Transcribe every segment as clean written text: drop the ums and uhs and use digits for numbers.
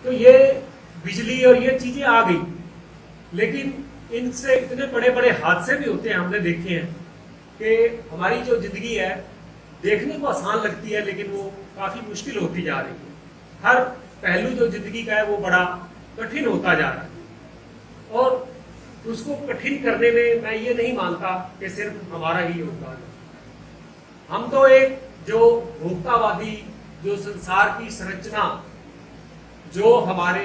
तो ये बिजली और ये चीजें आ गई, लेकिन इनसे इतने बड़े बड़े हादसे भी होते हैं, हमने देखे हैं कि हमारी जो जिंदगी है देखने को आसान लगती है लेकिन वो काफी मुश्किल होती जा रही है। हर पहलू जो जिंदगी का है वो बड़ा कठिन होता जा रहा है, और उसको कठिन करने में मैं ये नहीं मानता कि सिर्फ हमारा ही योगदान है। हम तो एक जो भोक्तावादी जो संसार की संरचना जो हमारे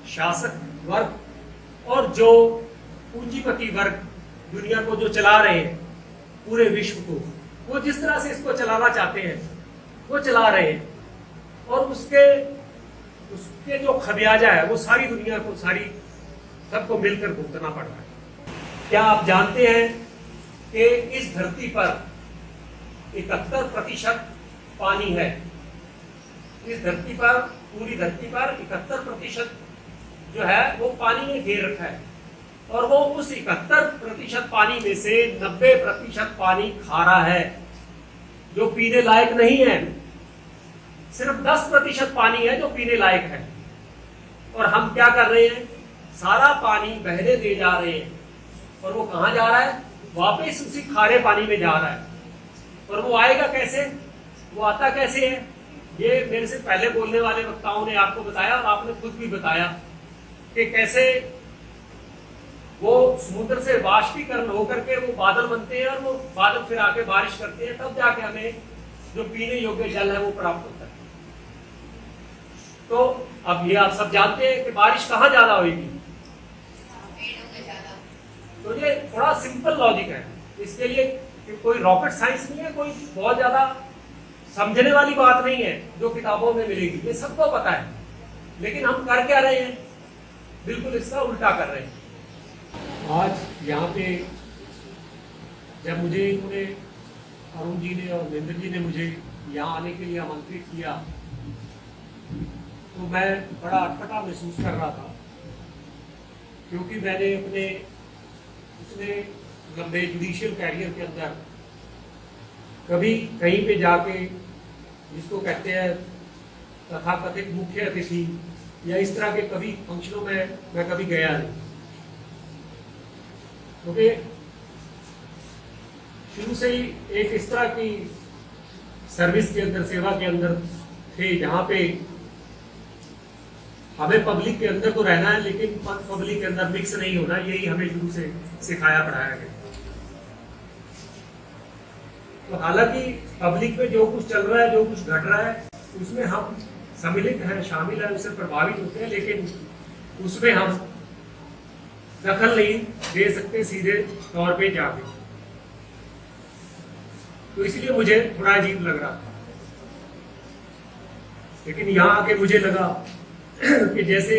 शासक वर्ग और जो पूंजीपति वर्ग दुनिया को जो चला रहे हैं, पूरे विश्व को, वो जिस तरह से इसको चलाना चाहते हैं वो चला रहे हैं, और उसके जो खमियाजा है वो सारी दुनिया को, सारी सबको मिलकर भुगतना पड़ रहा है। क्या आप जानते हैं कि इस धरती पर 71% पानी है? इस धरती पर, पूरी धरती पर 71% जो है वो पानी ने घेर रखा है, और वो उस 71% पानी में से 90% पानी खारा है जो पीने लायक नहीं है। सिर्फ 10% पानी है जो पीने लायक है, और हम क्या कर रहे हैं? सारा पानी बहने दे जा रहे हैं, और वो कहां जा रहा है? वापस उसी खारे पानी में जा रहा है। और वो आएगा कैसे? वो आता कैसे है? ये मेरे से पहले बोलने वाले वक्ताओं ने आपको बताया, और आपने खुद भी बताया कि कैसे वो समुद्र से वाष्पीकरण होकर के वो बादल बनते हैं, और वो बादल फिर आके बारिश करते हैं, तब जाके हमें जो पीने योग्य जल है वो प्राप्त होता है। तो अब ये आप सब जानते हैं कि बारिश कहाँ ज्यादा होगी? तो ये थोड़ा सिंपल लॉजिक है, इसके लिए कोई रॉकेट साइंस नहीं है, कोई बहुत ज्यादा समझने वाली बात नहीं है जो किताबों में मिलेगी, ये सबको पता है। लेकिन हम कर क्या रहे हैं? बिल्कुल इसका उल्टा कर रहे हैं। आज यहाँ पे जब मुझे इन्होंने, अरुण जी ने और महेंद्र जी ने मुझे यहाँ आने के लिए आमंत्रित किया, तो मैं बड़ा अटपटा महसूस कर रहा था, क्योंकि मैंने अपने इतने लंबे जुडिशियल कैरियर के अंदर कभी कहीं पे जाके, जिसको कहते हैं तथाकथित मुख्य अतिथि या इस तरह के कभी फंक्शनों में मैं कभी गया नहीं, क्योंकि शुरू से ही एक इस तरह की सर्विस के अंदर, सेवा के अंदर थे जहां पे हमें पब्लिक के अंदर तो रहना है लेकिन पब्लिक के अंदर मिक्स नहीं होना, यही हमें शुरू से सिखाया पढ़ाया गया। तो हालांकि पब्लिक में जो कुछ चल रहा है, जो कुछ घट रहा है, उसमें हम सम्मिलित हैं, शामिल हैं, उससे प्रभावित होते हैं, लेकिन उसमें हम दखल नहीं दे सकते सीधे तौर पे जाके। तो इसलिए मुझे थोड़ा अजीब लग रहा था, लेकिन यहाँ आके मुझे लगा कि जैसे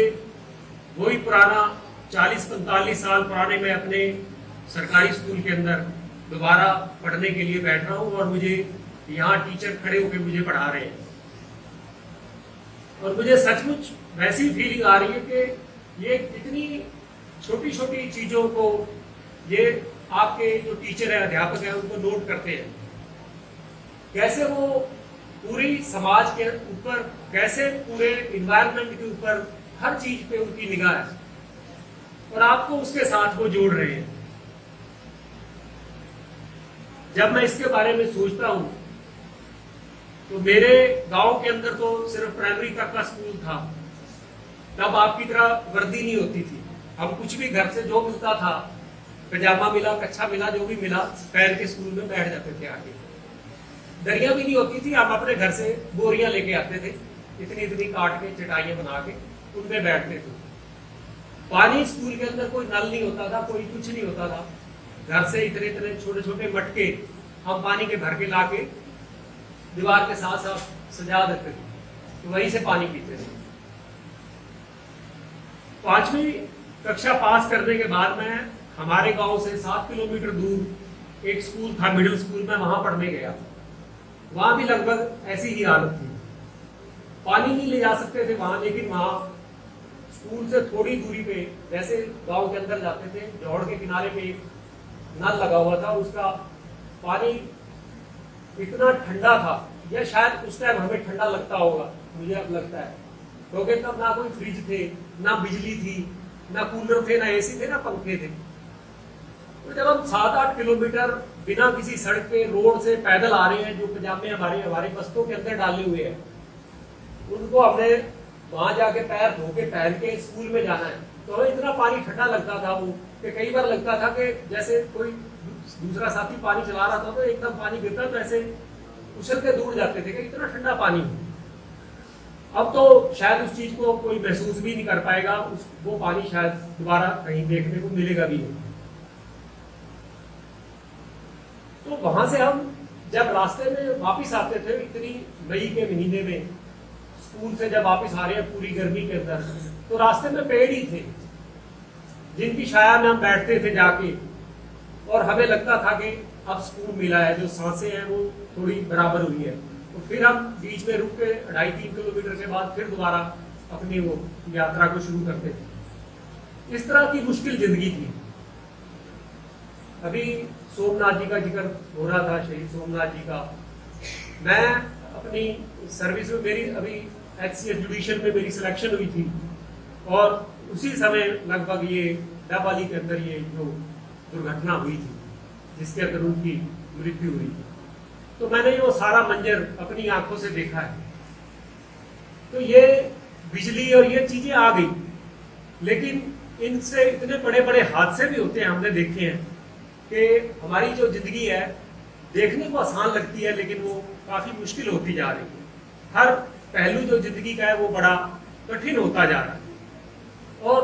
वही पुराना 40-45 साल पुराने मैं अपने सरकारी स्कूल के अंदर दोबारा पढ़ने के लिए बैठ रहा हूँ, और मुझे यहाँ टीचर खड़े होकर मुझे पढ़ा रहे हैं, और मुझे सचमुच वैसी फीलिंग आ रही है कि ये कितनी छोटी छोटी चीजों को ये आपके जो टीचर है, अध्यापक है, उनको नोट करते हैं, कैसे वो पूरी समाज के ऊपर, कैसे पूरे इन्वायरमेंट के ऊपर, हर चीज पे उनकी निगाह है, और आपको उसके साथ वो जोड़ रहे हैं। जब मैं इसके बारे में सोचता हूं तो मेरे गांव के अंदर तो सिर्फ प्राइमरी तक का स्कूल था, तब आपकी तरह वर्दी नहीं होती थी। हम कुछ भी घर से जो मिलता था, पजामा मिला, कच्छा मिला, जो भी मिला, पहन के स्कूल में बैठ जाते थे आके। दरिया भी नहीं होती थी, हम अपने घर से बोरियां लेके आते थे, इतनी इतनी काट के, चटाइयां बना के उनमें बैठते थे। पानी स्कूल के अंदर कोई नल नहीं होता था, कोई कुछ नहीं होता था, घर से इतने इतने छोटे छोटे मटके हम पानी के भर के ला के दीवार के साथ साथ सजा देते थे, तो वहीं से पानी पीते थे। 5वीं कक्षा पास करने के बाद मैं हमारे गांव से 7 किलोमीटर दूर एक स्कूल था, मिडिल स्कूल में, वहां पढ़ने गया। वहां भी लगभग ऐसी ही हालत थी, पानी नहीं ले जा सकते थे वहां, लेकिन वहां स्कूल से थोड़ी दूरी पे, जैसे गांव के अंदर जाते थे, जौड़ के किनारे पे नल लगा हुआ था, उसका पानी इतना ठंडा था, या शायद उस टाइम हमें ठंडा लगता होगा, मुझे अब लगता है क्योंकि तब ना कोई फ्रिज थे, ना बिजली थी, ना कूलर थे, ना एसी थे, ना पंखे थे। तो जब हम 7-8 किलोमीटर बिना किसी सड़क पे रोड से पैदल आ रहे हैं, जो पजामे हमारे हमारे बस्तों के अंदर डाले हुए हैं, उनको हमने वहां जाके पैर धो के पहन के स्कूल में जाना है, तो हमें इतना पानी ठंडा लगता था वो कि कई बार लगता था कि जैसे कोई दूसरा साथी पानी चला रहा था तो एकदम पानी गिरता तो ऐसे उछल के दूर जाते थे कि इतना ठंडा पानी। अब तो शायद उस चीज को कोई महसूस भी नहीं कर पाएगा, वो पानी शायद दोबारा कहीं देखने को मिलेगा भी नहीं। तो वहां से हम जब रास्ते में वापिस आते थे, इतनी मई के महीने में स्कूल से जब वापिस आ रहे हैं पूरी गर्मी के अंदर, तो रास्ते में पेड़ ही थे जिनकी छाया में हम बैठते थे जाके, और हमें लगता था कि अब सुकून मिला है, जो सांसें हैं वो थोड़ी बराबर हुई है। तो फिर हम बीच में रुक के 2.5-3 किलोमीटर के बाद फिर दोबारा अपनी वो यात्रा को शुरू करते थे। इस तरह की मुश्किल जिंदगी थी। अभी सोमनाथ जी का जिक्र हो रहा था, शहीद सोमनाथ जी का। मैं अपनी सर्विस में, मेरी अभी HCS जुडिशियल में मेरी सिलेक्शन हुई थी, और उसी समय लगभग ये डबवाली के अंदर ये जो दुर्घटना हुई थी जिसके अंदर उनकी मृत्यु हुई, तो मैंने वो सारा मंजर अपनी आंखों से देखा है। तो ये बिजली और ये चीजें आ गई, लेकिन इनसे इतने बड़े बड़े हादसे भी होते हैं, हमने देखे हैं कि हमारी जो जिंदगी है देखने को आसान लगती है, लेकिन वो काफी मुश्किल होती जा रही है। हर पहलू जो जिंदगी का है वो बड़ा कठिन होता जा रहा है, और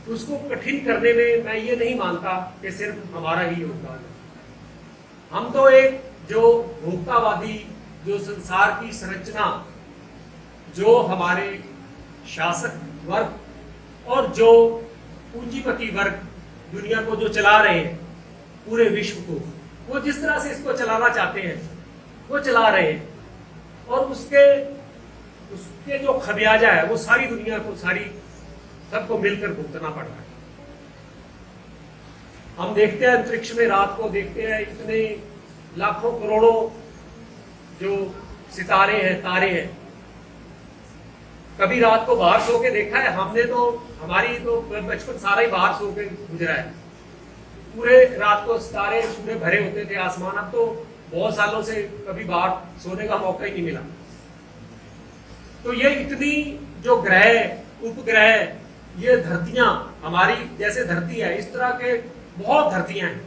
उसको कठिन करने में मैं ये नहीं मानता कि सिर्फ हमारा ही योगदान है। हम तो एक जो भोक्तावादी, जो संसार की संरचना, जो हमारे शासक वर्ग और जो पूंजीपति वर्ग दुनिया को जो चला रहे हैं, पूरे विश्व को, वो जिस तरह से इसको चलाना चाहते हैं वो चला रहे हैं, और उसके जो खमियाजा है वो सारी दुनिया को, सबको मिलकर भुगतना पड़ रहा है। हम देखते हैं अंतरिक्ष में, रात को देखते हैं, इतने लाखों करोड़ों जो सितारे हैं, तारे हैं। कभी रात को बाहर सो के देखा है हमने? तो हमारी तो बचपन सारा ही बाहर सो के गुजरा है। पूरे रात को सितारे पूरे भरे होते थे आसमान। अब तो बहुत सालों से कभी बाहर सोने का मौका ही नहीं मिला। तो ये इतनी जो ग्रह, उपग्रह, ये धरतियां, हमारी जैसे धरती है इस तरह के बहुत धरतियां हैं,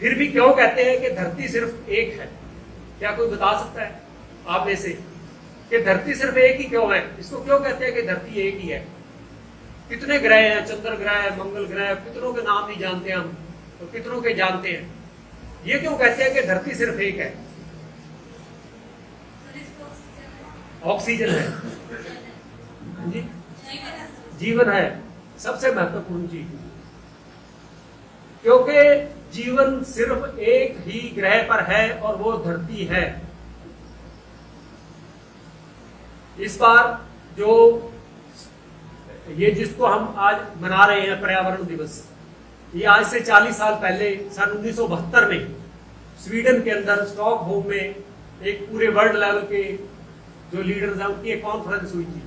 फिर भी क्यों कहते हैं कि धरती सिर्फ एक है? क्या कोई बता सकता है आप में से कि धरती सिर्फ एक ही क्यों है? इसको क्यों कहते हैं कि धरती एक ही है? कितने ग्रह हैं, चंद्र ग्रह, मंगल ग्रह, कितनों के नाम नहीं जानते हम, तो कितनों के जानते हैं। ये क्यों कहते हैं कि धरती सिर्फ एक है? ऑक्सीजन है जी, जीवन है सबसे महत्वपूर्ण चीज, क्योंकि जीवन सिर्फ एक ही ग्रह पर है और वो धरती है। इस बार जो ये जिसको हम आज मना रहे हैं पर्यावरण दिवस, ये आज से 40 साल पहले सन 1972 में स्वीडन के अंदर स्टॉकहोम में एक पूरे वर्ल्ड लेवल के जो लीडर्स हैं उनकी एक कॉन्फ्रेंस हुई थी,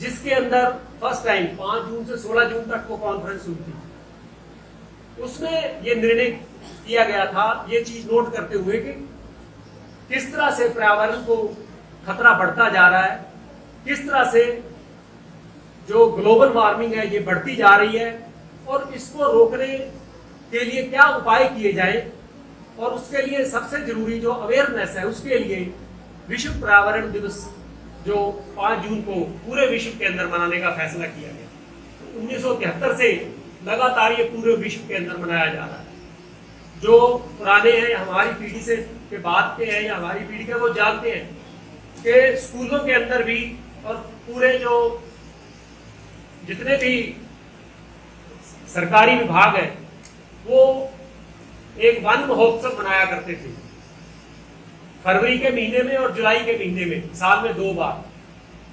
जिसके अंदर फर्स्ट टाइम 5 जून से 16 जून तक वो कॉन्फ्रेंस हुई थी। उसमें ये निर्णय किया गया था, ये चीज नोट करते हुए कि किस तरह से पर्यावरण को खतरा बढ़ता जा रहा है, किस तरह से जो ग्लोबल वार्मिंग है ये बढ़ती जा रही है, और इसको रोकने के लिए क्या उपाय किए जाए, और उसके लिए सबसे जरूरी जो अवेयरनेस है, उसके लिए विश्व पर्यावरण दिवस जो 5 जून को पूरे विश्व के अंदर मनाने का फैसला किया गया। 1973 से लगातार ये पूरे विश्व के अंदर मनाया जा रहा है। जो पुराने हैं, हमारी पीढ़ी से के बाद के हैं या हमारी पीढ़ी के, वो जानते हैं कि स्कूलों के अंदर भी और पूरे जो जितने भी सरकारी विभाग है वो एक वन महोत्सव मनाया करते थे, फरवरी के महीने में और जुलाई के महीने में, साल में 2 बार,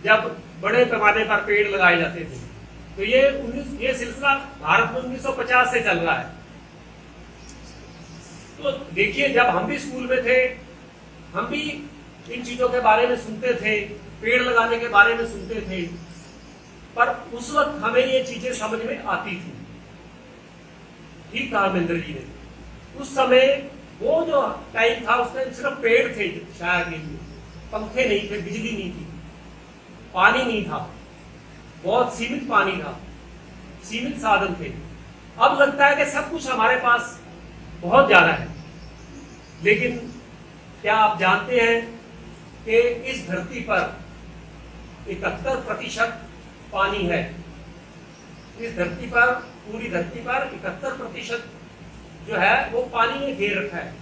जब बड़े पैमाने पर पेड़ लगाए जाते थे। तो ये सिलसिला भारत में 1950 से चल रहा है। तो देखिए, जब हम भी स्कूल में थे, हम भी इन चीजों के बारे में सुनते थे पेड़ लगाने के बारे में सुनते थे, पर उस वक्त हमें ये चीजें समझ में आती थी। ठीक कहा महेंद्र जी ने, उस समय वो जो टाइम था उसमें सिर्फ पेड़ थे, शायद पंखे नहीं थे, बिजली नहीं थी, पानी नहीं था, बहुत सीमित पानी था, सीमित साधन थे। अब लगता है कि सब कुछ हमारे पास बहुत ज्यादा है, लेकिन क्या आप जानते हैं कि इस धरती पर 71% पानी है। इस धरती पर, पूरी धरती पर 71% जो है वो पानी ने घेर रखा है,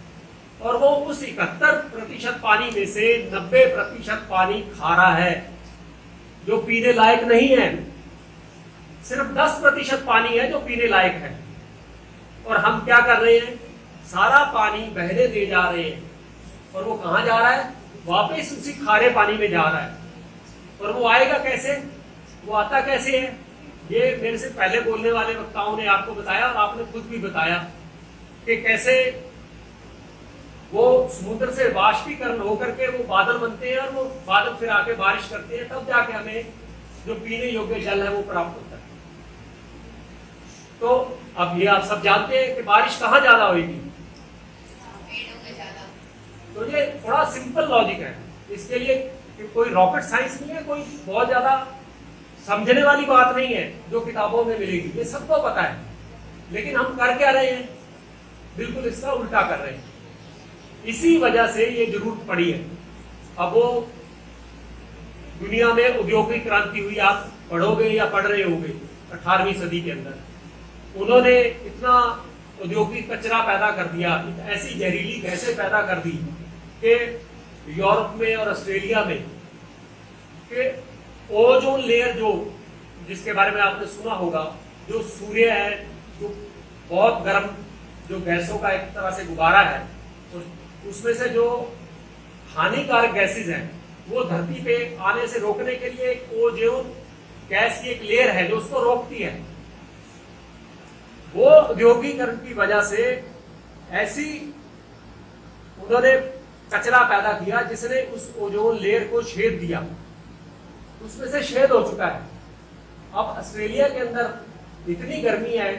और वो उस 71% पानी में से 90% पानी खारा है, जो पीने लायक नहीं है। सिर्फ 10% पानी है जो पीने लायक है, और हम क्या कर रहे हैं, सारा पानी बहने दे जा रहे हैं, और वो कहां जा रहा है, वापस उसी खारे पानी में जा रहा है। और वो आएगा कैसे, वो आता कैसे है, ये मेरे से पहले बोलने वाले वक्ताओं ने आपको बताया, और आपने खुद भी बताया कि कैसे वो समुद्र से वाष्पीकरण होकर के वो बादल बनते हैं, और वो बादल फिर आके बारिश करते हैं, तब जाके हमें जो पीने योग्य जल है वो प्राप्त होता है। तो अब ये आप सब जानते हैं कि बारिश कहाँ ज्यादा होगी, तो ये थोड़ा सिंपल लॉजिक है, इसके लिए कोई रॉकेट साइंस नहीं है, कोई बहुत ज्यादा समझने वाली बात नहीं है जो किताबों में मिलेगी, ये सबको पता है। लेकिन हम कर क्या रहे हैं, बिल्कुल इसका उल्टा कर रहे हैं। इसी वजह से ये जरूरत पड़ी है। अब वो दुनिया में औद्योगिक क्रांति हुई, आप पढ़ोगे या पढ़ रहे होंगे 18वीं सदी के अंदर, उन्होंने इतना औद्योगिक कचरा पैदा कर दिया, ऐसी जहरीली गैसें पैदा कर दी कि यूरोप में और ऑस्ट्रेलिया में कि ओजोन लेयर, जो जिसके बारे में आपने सुना होगा, जो सूर्य है, जो बहुत गर्म, जो गैसों का एक तरह से गुब्बारा है, तो उसमें से जो हानिकारक गैसेज हैं वो धरती पे आने से रोकने के लिए एक ओजोन गैस की एक लेयर है जो उसको रोकती है। वो औद्योगिकरण की वजह से ऐसी उन्होंने कचरा पैदा किया जिसने उस ओजोन लेयर को छेद दिया, उसमें से छेद हो चुका है। अब ऑस्ट्रेलिया के अंदर इतनी गर्मी है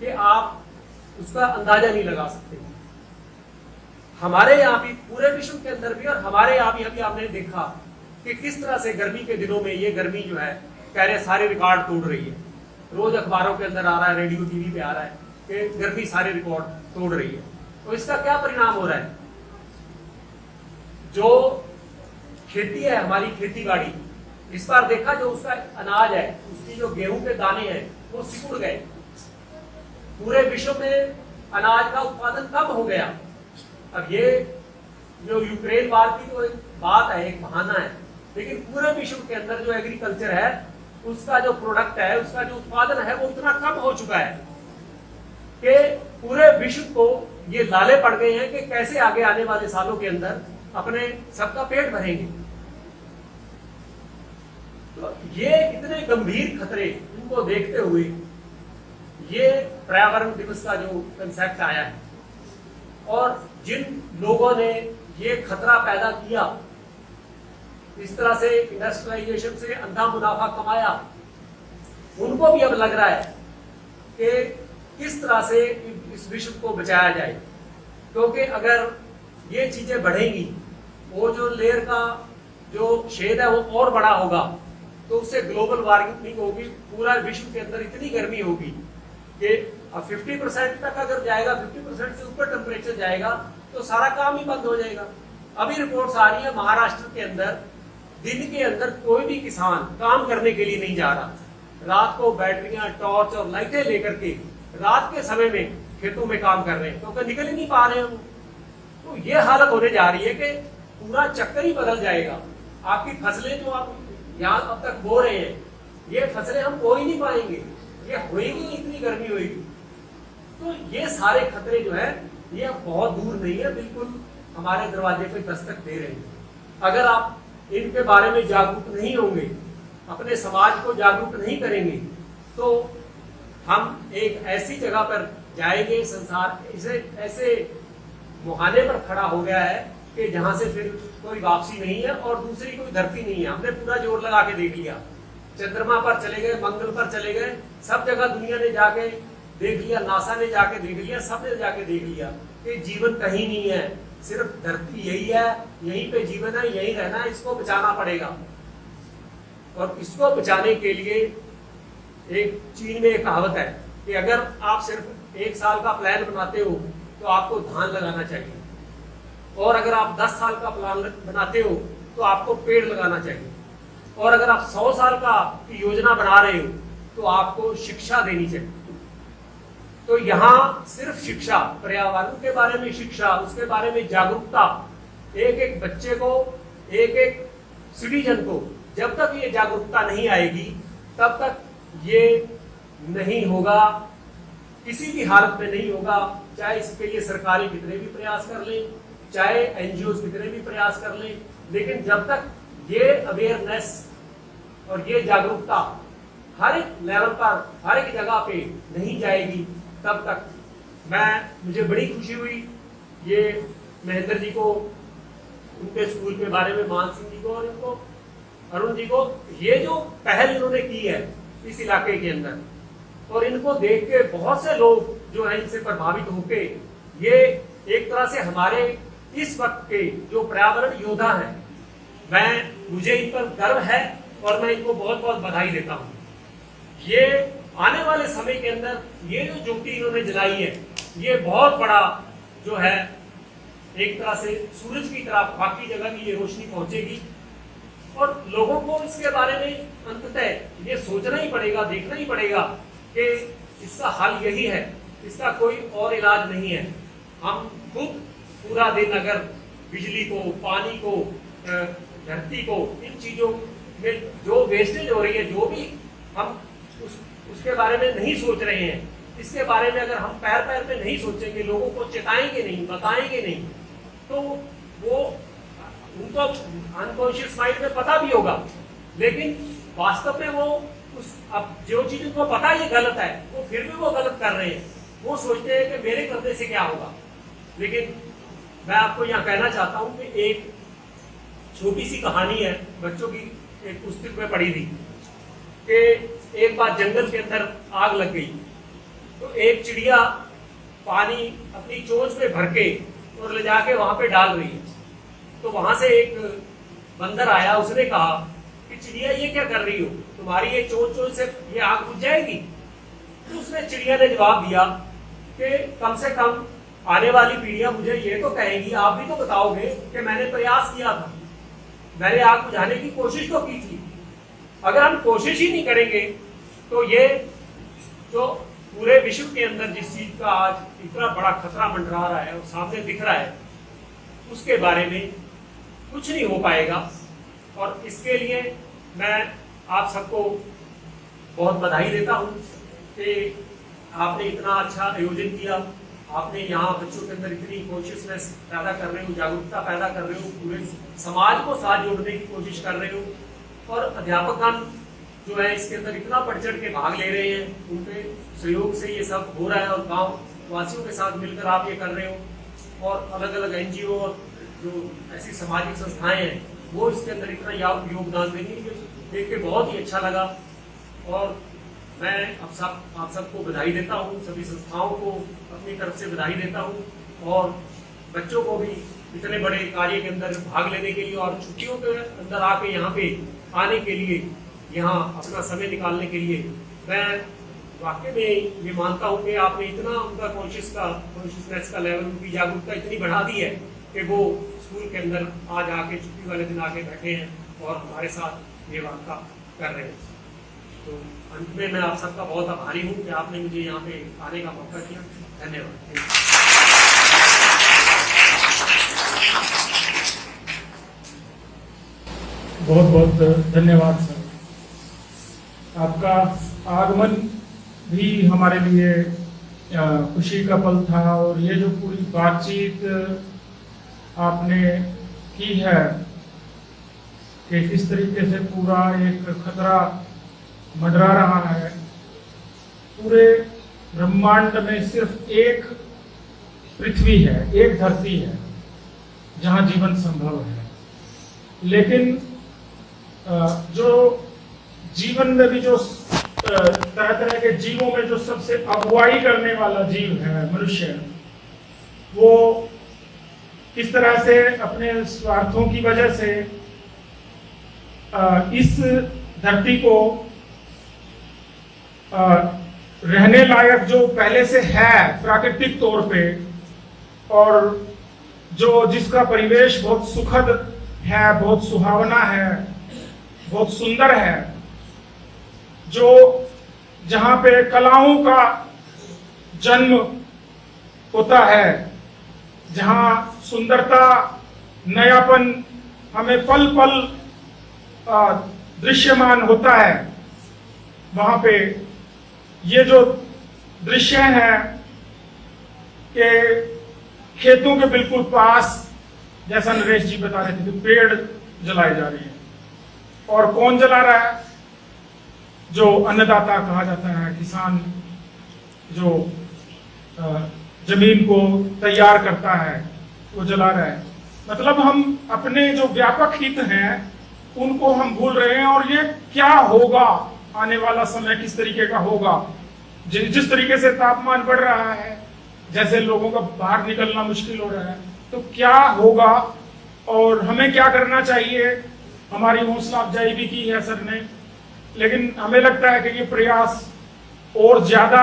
कि आप उसका अंदाजा नहीं लगा सकते। हमारे यहाँ भी, पूरे विश्व के अंदर भी, और हमारे यहाँ भी अभी आपने देखा कि किस तरह से गर्मी के दिनों में ये गर्मी जो है कह रहे सारे रिकॉर्ड तोड़ रही है। रोज अखबारों के अंदर आ रहा है, रेडियो टीवी पे आ रहा है कि गर्मी सारे रिकॉर्ड तोड़ रही है। तो इसका क्या परिणाम हो रहा है, जो खेती है, हमारी खेती बाड़ी, इस बार देखा जो उसका अनाज है, उसकी जो गेहूं के दाने हैं वो सिकुड़ गए। पूरे विश्व में अनाज का उत्पादन कम हो गया। अब ये जो यूक्रेन वार की जो एक बात है, एक बहाना है, लेकिन पूरे विश्व के अंदर जो एग्रीकल्चर है उसका जो प्रोडक्ट है, उसका जो उत्पादन है वो इतना कम हो चुका है कि पूरे विश्व को ये लाले पड़ गए हैं कि कैसे आगे आने वाले सालों के अंदर अपने सबका पेट भरेंगे। तो ये इतने गंभीर खतरे, इनको देखते हुए ये पर्यावरण दिवस का जो कंसेप्ट आया है, और जिन लोगों ने ये खतरा पैदा किया, इस तरह से इंडस्ट्रियलाइजेशन से अंधा मुनाफा कमाया, उनको भी अब लग रहा है कि किस तरह से इस विश्व को बचाया जाए। क्योंकि अगर ये चीजें बढ़ेंगी, ओजोन लेयर का जो छेद है वो और बड़ा होगा, तो उससे ग्लोबल वार्मिंग होगी, पूरा विश्व के अंदर इतनी गर्मी होगी कि अब 50% तक अगर जाएगा, 50% से ऊपर टेम्परेचर जाएगा तो सारा काम ही बंद हो जाएगा। अभी रिपोर्ट्स आ रही है महाराष्ट्र के अंदर दिन के अंदर कोई भी किसान काम करने के लिए नहीं जा रहा, रात को बैटरियां, टॉर्च और लाइटें लेकर के रात के समय में खेतों में काम कर रहे हैं, क्योंकि निकल ही नहीं पा रहे हैं वो। तो ये हालत होने जा रही है कि पूरा चक्कर ही बदल जाएगा। आपकी फसलें जो आप यहाँ अब तक बो रहे हैं, ये फसलें हम बो ही नहीं पाएंगे, ये होएगी, इतनी गर्मी होएगी। तो ये सारे खतरे जो है ये अब बहुत दूर नहीं है, बिल्कुल हमारे दरवाजे पे दस्तक दे रहे हैं। अगर आप इनके बारे में जागरूक नहीं होंगे, अपने समाज को जागरूक नहीं करेंगे, तो हम एक ऐसी जगह पर जाएंगे, संसार इसे ऐसे मुहाने पर खड़ा हो गया है कि जहां से फिर कोई वापसी नहीं है और दूसरी कोई धरती नहीं है। हमने पूरा जोर लगा के देख लिया, चंद्रमा पर चले गए, मंगल पर चले गए, सब जगह दुनिया ने जाके देख लिया, नासा ने जाके देख लिया, सबने जाके देख लिया कि जीवन कहीं नहीं है, सिर्फ धरती यही है, यहीं पे जीवन है, यहीं रहना है, इसको बचाना पड़ेगा। और इसको बचाने के लिए एक चीन में एक कहावत है कि अगर आप सिर्फ 1 साल का प्लान बनाते हो तो आपको धान लगाना चाहिए, और अगर आप 10 साल का प्लान बनाते हो तो आपको पेड़ लगाना चाहिए, और अगर आप 100 साल का की योजना बना रहे हो तो आपको शिक्षा देनी चाहिए। तो यहाँ सिर्फ शिक्षा, पर्यावरण के बारे में शिक्षा, उसके बारे में जागरूकता, एक एक बच्चे को, एक एक सिटीजन को, जब तक ये जागरूकता नहीं आएगी तब तक ये नहीं होगा, किसी भी हालत में नहीं होगा। चाहे इसके लिए सरकारी कितने भी प्रयास कर लें, चाहे एनजीओ कितने भी प्रयास कर लें, लेकिन जब तक ये अवेयरनेस और ये जागरूकता हर एक लेवल पर, हर एक जगह पे नहीं जाएगी, तब तक मुझे बड़ी खुशी हुई ये महेंद्र जी को, उनके स्कूल के बारे में, मान सिंह जी को और इनको, अरुण जी को, ये जो पहल इन्होंने की है इस इलाके के अंदर, और इनको देख के बहुत से लोग जो है इनसे प्रभावित होके, ये एक तरह से हमारे इस वक्त के जो पर्यावरण योद्धा हैं, मुझे इन पर गर्व है और मैं इनको बहुत बहुत बधाई देता हूँ। ये आने वाले समय के अंदर ये जो ज्योति इन्होंने जलाई है, ये बहुत बड़ा जो है एक तरह से सूरज की तरह बाकी जगह की ये रोशनी पहुंचेगी, और लोगों को इसके बारे में अंततः ये सोचना ही पड़ेगा, देखना ही पड़ेगा कि इसका हल यही है, इसका कोई और इलाज नहीं है। हम खुद पूरा दिन अगर बिजली को, पानी को, धरती को, इन चीजों में जो वेस्टेज हो रही है, जो भी हम उसके बारे में नहीं सोच रहे हैं, इसके बारे में अगर हम पैर पैर पे नहीं सोचेंगे, लोगों को चेताएंगे नहीं, बताएंगे नहीं, तो वो उनको अनकॉन्शियस माइंड में पता भी होगा, लेकिन वास्तव में वो उस, अब जो चीज उनको पता ये गलत है, वो फिर भी वो गलत कर रहे हैं। वो सोचते हैं कि मेरे करने से क्या होगा। लेकिन मैं आपको यहाँ कहना चाहता हूँ कि एक छोटी सी कहानी है, बच्चों की एक पुस्तक में पढ़ी थी कि एक बार जंगल के अंदर आग लग गई, तो एक चिड़िया पानी अपनी चोंच में भर के और ले जाके वहां पे डाल रही है। तो वहां से एक बंदर आया, उसने कहा कि चिड़िया ये क्या कर रही हो, तुम्हारी ये चोंच से ये आग बुझ जाएगी। तो उसने, चिड़िया ने जवाब दिया कि कम से कम आने वाली पीढ़ियां मुझे ये तो कहेंगी, आप भी तो बताओगे कि मैंने प्रयास किया था, मैंने आग बुझाने की कोशिश तो की थी। अगर हम कोशिश ही नहीं करेंगे तो ये जो पूरे विश्व के अंदर जिस चीज का आज इतना बड़ा खतरा मंडरा रहा है और सामने दिख रहा है, उसके बारे में कुछ नहीं हो पाएगा। और इसके लिए मैं आप सबको बहुत बधाई देता हूं कि आपने इतना अच्छा आयोजन किया, आपने यहाँ बच्चों के अंदर इतनी कॉन्शियसनेस पैदा कर रहे हो, जागरूकता पैदा कर रहे हो, पूरे समाज को साथ जोड़ने की कोशिश कर रहे हो, और अध्यापकगण जो है इसके अंदर इतना बढ़ चढ़ के भाग ले रहे हैं, उनके सहयोग से ये सब हो रहा है, और गांव वासियों के साथ मिलकर आप ये कर रहे हो, और अलग अलग एनजीओ और जो ऐसी सामाजिक संस्थाएं हैं वो इसके अंदर इतना योगदान देंगे, देख के बहुत ही अच्छा लगा। और मैं आप सबको बधाई देता हूँ, सभी संस्थाओं को अपनी तरफ से बधाई देता हूँ, और बच्चों को भी इतने बड़े कार्य के अंदर भाग लेने के लिए और छुट्टियों के अंदर आके यहाँ पे आने के लिए, यहाँ अपना समय निकालने के लिए, मैं वाकई में ये मानता हूँ कि आपने इतना उनका कॉन्शियसनेस का लेवल, उनकी जागरूकता इतनी बढ़ा दी है कि वो स्कूल के अंदर आज आके छुट्टी वाले दिन आके बैठे हैं और हमारे साथ ये वार्ता कर रहे हैं। तो अंत में मैं आप सबका बहुत आभारी हूँ कि आपने मुझे यहाँ पे आने का मौका दिया। धन्यवाद। बहुत बहुत धन्यवाद सर, आपका आगमन भी हमारे लिए खुशी का पल था, और ये जो पूरी बातचीत आपने की है कि किस तरीके से पूरा एक खतरा मंडरा रहा है, पूरे ब्रह्मांड में सिर्फ एक पृथ्वी है, एक धरती है, जहाँ जीवन संभव है। लेकिन जो जीवन में भी जो तरह तरह के जीवों में जो सबसे अगुवाई करने वाला जीव है मनुष्य, वो किस तरह से अपने स्वार्थों की वजह से इस धरती को रहने लायक जो पहले से है प्राकृतिक तौर पे, और जो जिसका परिवेश बहुत सुखद है, बहुत सुहावना है, बहुत सुंदर है, जो जहां पे कलाओं का जन्म होता है, जहां सुंदरता, नयापन हमें पल पल दृश्यमान होता है, वहां पे ये जो दृश्य हैं कि खेतों के बिल्कुल पास, जैसा नरेश जी बता रहे थे कि पेड़ जलाए जा रहे हैं, और कौन जला रहा है? जो अन्नदाता कहा जाता है, किसान जो जमीन को तैयार करता है, वो जला रहा है। मतलब हम अपने जो व्यापक हित हैं उनको हम भूल रहे हैं, और ये क्या होगा, आने वाला समय किस तरीके का होगा, जिस तरीके से तापमान बढ़ रहा है, जैसे लोगों का बाहर निकलना मुश्किल हो रहा है, तो क्या होगा और हमें क्या करना चाहिए। हमारी हौसला अफजाई भी की है सर ने, लेकिन हमें लगता है कि ये प्रयास और ज्यादा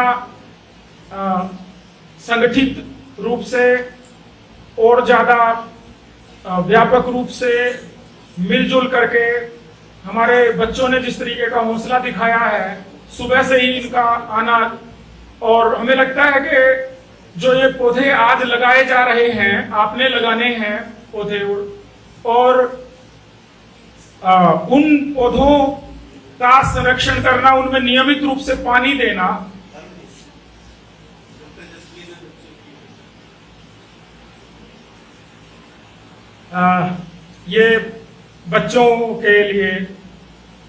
संगठित रूप से और ज्यादा व्यापक रूप से मिलजुल करके, हमारे बच्चों ने जिस तरीके का हौसला दिखाया है सुबह से ही इनका आना, और हमें लगता है कि जो ये पौधे आज लगाए जा रहे हैं, आपने लगाने हैं पौधे, और उन पौधों का संरक्षण करना, उनमें नियमित रूप से पानी देना, ये बच्चों के लिए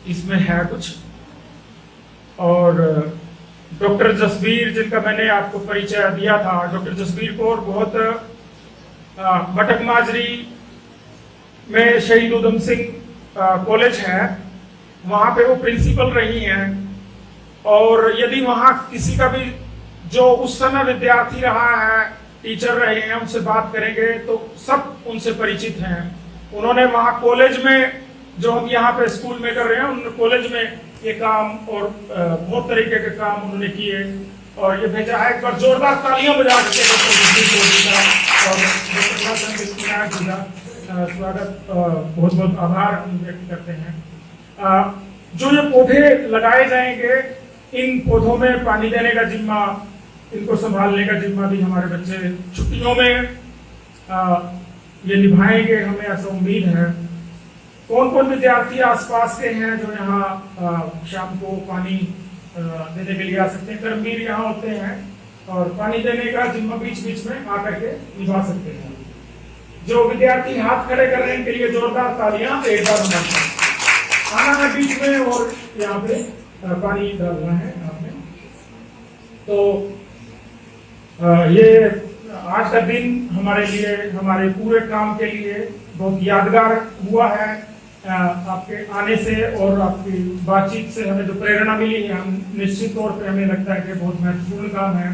इसमें है कुछ। और डॉक्टर जसबीर, जिनका मैंने आपको परिचय दिया था, डॉक्टर जसबीर कौर बहुत मटक माजरी में शहीद उधम सिंह कॉलेज है, वहां पे वो प्रिंसिपल रही हैं, और यदि वहां किसी का भी जो उस समय विद्यार्थी रहा है, टीचर रहे हैं, उनसे बात करेंगे तो सब उनसे परिचित हैं। उन्होंने वहां कॉलेज में, जो हम यहाँ पे स्कूल में कर रहे हैं, उन्होंने कॉलेज में ये काम और बहुत तरीके के काम उन्होंने किए, और ये भेजा है। एक बार जोरदार तालियां बजा के स्वागत, बहुत बहुत आभार हम व्यक्त करते हैं। जो ये पौधे लगाए जाएंगे, इन पौधों में पानी देने का जिम्मा, इनको संभालने का जिम्मा भी हमारे बच्चे छुट्टियों में ये निभाएंगे, हमें ऐसा उम्मीद है। कौन कौन विद्यार्थी आसपास के हैं जो यहाँ शाम को पानी देने के लिए आ सकते हैं? कर्मवीर यहाँ होते हैं और पानी देने का जिम्मा बीच बीच में आकर के निभा सकते हैं। जो विद्यार्थी हाथ खड़े कर रहे हैं, इनके लिए जोरदार तालियां एक बार आना है बीच में, और यहाँ पे पानी डालना है आपने। तो ये आज का दिन हमारे लिए, हमारे पूरे काम के लिए बहुत यादगार हुआ है। आपके आने से और आपकी बातचीत से हमें जो प्रेरणा मिली है, हम निश्चित तौर पे हमें लगता है कि बहुत महत्वपूर्ण काम है।